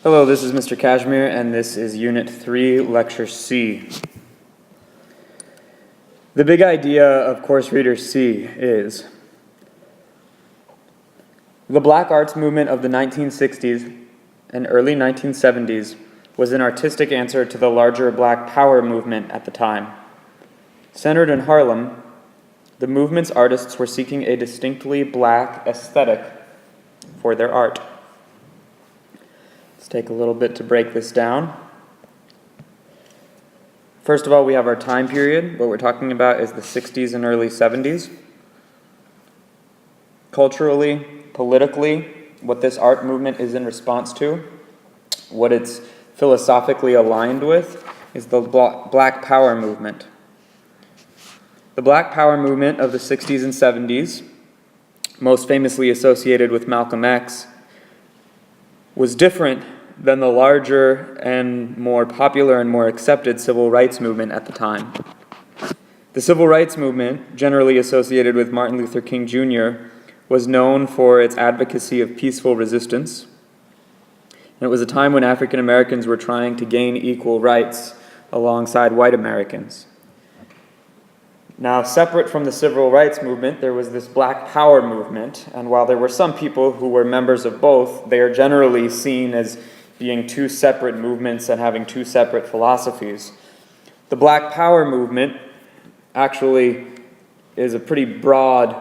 Hello, this is Mr. Kashmir, and this is Unit 3, Lecture C. The big idea of Course Reader C is the Black arts movement of the 1960s and early 1970s was an artistic answer to the larger Black Power movement at the time. Centered in Harlem, the movement's artists were seeking a distinctly Black aesthetic for their art. Let's take a little bit to break this down. First of all, we have our time period. What we're talking about is the 60s and early 70s. Culturally, politically, what this art movement is in response to, what it's philosophically aligned with, is the Black Power movement. The Black Power movement of the 60s and 70s, most famously associated with Malcolm X, was different than the larger and more popular and more accepted civil rights movement at the time. The civil rights movement, generally associated with Martin Luther King Jr., was known for its advocacy of peaceful resistance. And it was a time when African Americans were trying to gain equal rights alongside white Americans. Now, separate from the civil rights movement, there was this Black Power movement, and while there were some people who were members of both, they are generally seen as being two separate movements and having two separate philosophies. The Black Power movement actually is a pretty broad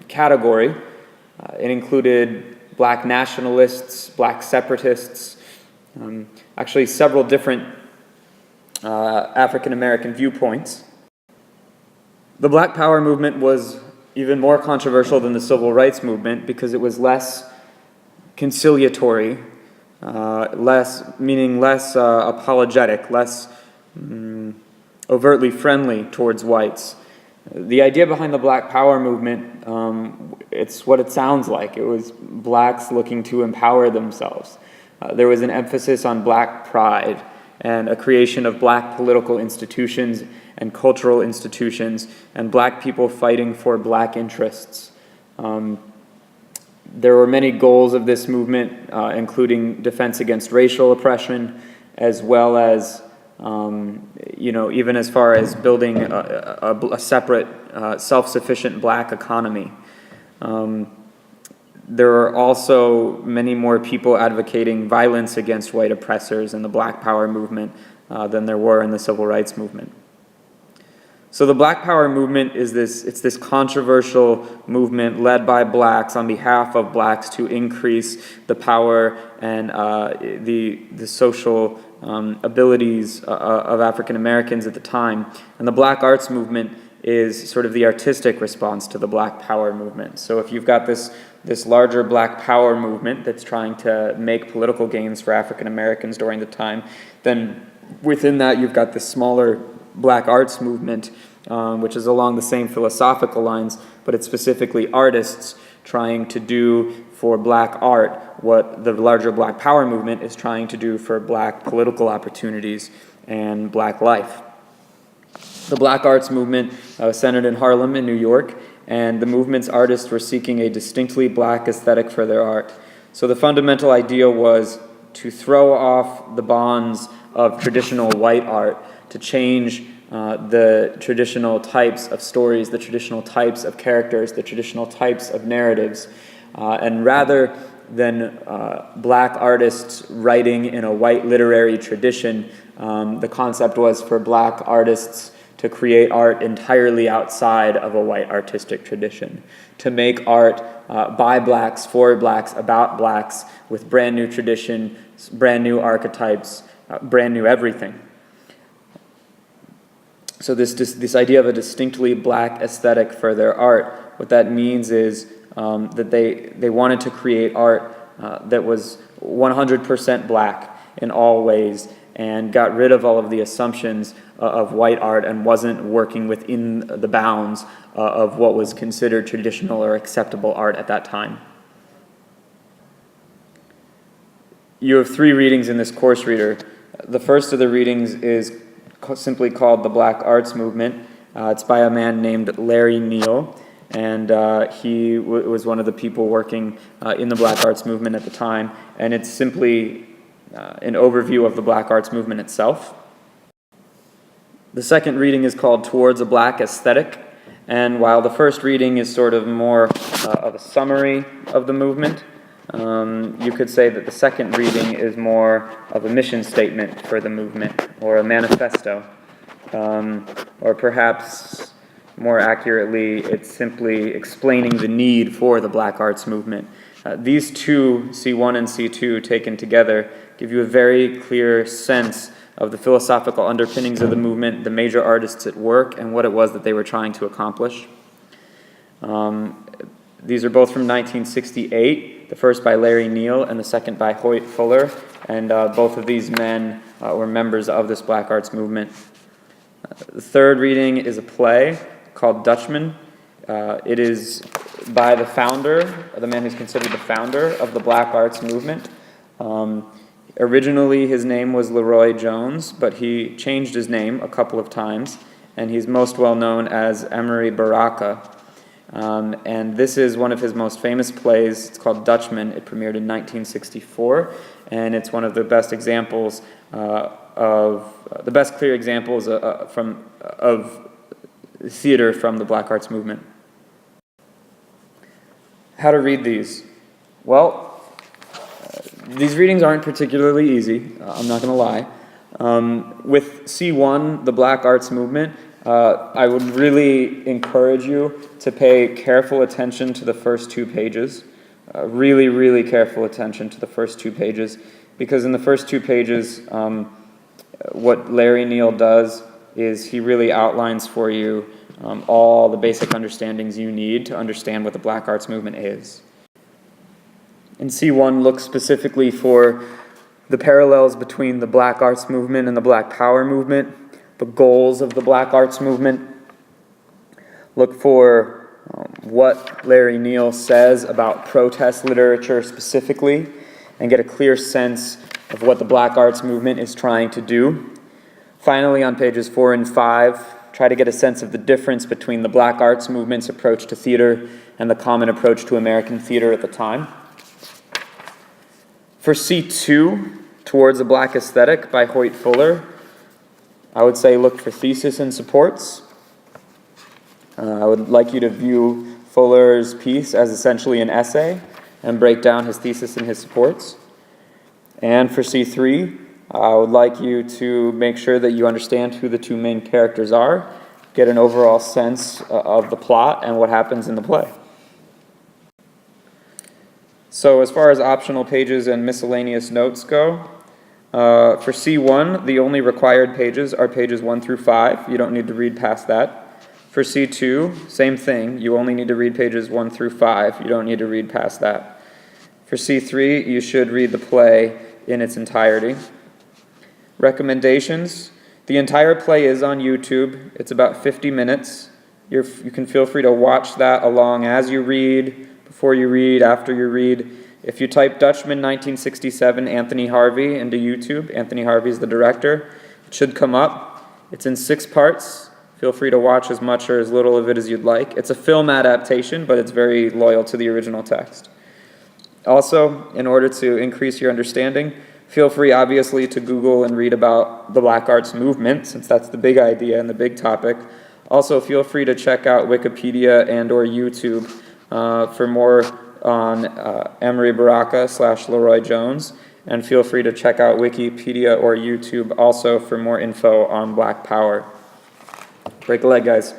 category. It included Black nationalists, Black separatists, actually several different African American viewpoints. The Black Power movement was even more controversial than the civil rights movement because it was less conciliatory, less apologetic, less overtly friendly towards whites. The idea behind the Black Power movement, it's what it sounds like. It was blacks looking to empower themselves. There was an emphasis on Black pride and a creation of Black political institutions and cultural institutions, and Black people fighting for Black interests. There were many goals of this movement, including defense against racial oppression, as well as, even as far as building a separate, self-sufficient Black economy. There are also many more people advocating violence against white oppressors in the Black Power movement than there were in the Civil Rights movement. So the Black Power movement is this controversial movement led by blacks on behalf of blacks to increase the power and the social abilities of African Americans at the time. And the Black arts movement is sort of the artistic response to the Black Power movement. So if you've got this larger Black Power movement that's trying to make political gains for African Americans during the time, then within that you've got this smaller Black arts movement, which is along the same philosophical lines, but it's specifically artists trying to do for Black art what the larger Black Power movement is trying to do for Black political opportunities and Black life. The Black arts movement centered in Harlem in New York, and the movement's artists were seeking a distinctly Black aesthetic for their art. So the fundamental idea was to throw off the bonds of traditional white art, to change the traditional types of stories, the traditional types of characters, the traditional types of narratives. And rather than Black artists writing in a white literary tradition, the concept was for Black artists to create art entirely outside of a white artistic tradition, to make art by blacks, for blacks, about blacks, with brand new tradition, brand new archetypes, brand new everything. So this idea of a distinctly Black aesthetic for their art, what that means is that they wanted to create art that was 100% Black in all ways and got rid of all of the assumptions of white art and wasn't working within the bounds of what was considered traditional or acceptable art at that time. You have 3 readings in this course reader. The first of the readings is simply called The Black Arts Movement. It's by a man named Larry Neal, and he was one of the people working in the Black Arts Movement at the time, and it's simply an overview of the Black Arts Movement itself. The second reading is called Towards a Black Aesthetic, and while the first reading is sort of more of a summary of the movement, you could say that the second reading is more of a mission statement for the movement, or a manifesto, or perhaps more accurately, it's simply explaining the need for the Black Arts Movement. These two, C1 and C2, taken together, give you a very clear sense of the philosophical underpinnings of the movement, the major artists at work, and what it was that they were trying to accomplish. These are both from 1968, the first by Larry Neal and the second by Hoyt Fuller, and both of these men were members of this Black Arts Movement. The third reading is a play called Dutchman. It is by the founder, the man who's considered the founder of the Black Arts Movement. Originally, his name was Leroy Jones, but he changed his name a couple of times, and he's most well known as Emery Baraka. And this is one of his most famous plays. It's called Dutchman. It premiered in 1964, and it's one of the best examples the best clear examples of theater from the Black Arts Movement. How to read these? Well, these readings aren't particularly easy, I'm not going to lie. With C1, the Black Arts Movement, I would really encourage you to pay careful attention to the first 2 pages. Really, really careful attention to the first 2 pages, because in the first 2 pages, what Larry Neal does is he really outlines for you all the basic understandings you need to understand what the Black Arts Movement is. And C1 looks specifically for the parallels between the Black Arts Movement and the Black Power Movement, the goals of the Black Arts Movement. Look for what Larry Neal says about protest literature specifically, and get a clear sense of what the Black Arts Movement is trying to do. Finally, on pages 4 and 5, try to get a sense of the difference between the Black Arts Movement's approach to theater and the common approach to American theater at the time. For C2, Towards a Black Aesthetic by Hoyt Fuller, I would say look for thesis and supports. I would like you to view Fuller's piece as essentially an essay and break down his thesis and his supports. And for C3, I would like you to make sure that you understand who the 2 main characters are, get an overall sense of the plot and what happens in the play. So as far as optional pages and miscellaneous notes go, for C1, the only required pages are pages 1 through 5. You don't need to read past that. For C2, same thing. You only need to read pages 1 through 5. You don't need to read past that. For C3, you should read the play in its entirety. Recommendations. The entire play is on YouTube. It's about 50 minutes. You can feel free to watch that along as you read, before you read, after you read. If you type Dutchman 1967 Anthony Harvey into YouTube, Anthony Harvey is the director, it should come up. It's in 6 parts. Feel free to watch as much or as little of it as you'd like. It's a film adaptation, but it's very loyal to the original text. Also, in order to increase your understanding, feel free, obviously, to Google and read about the Black Arts Movement, since that's the big idea and the big topic. Also, feel free to check out Wikipedia and or YouTube for more on Emery Baraka / Leroy Jones, and feel free to check out Wikipedia or YouTube also for more info on Black Power. Break a leg, guys.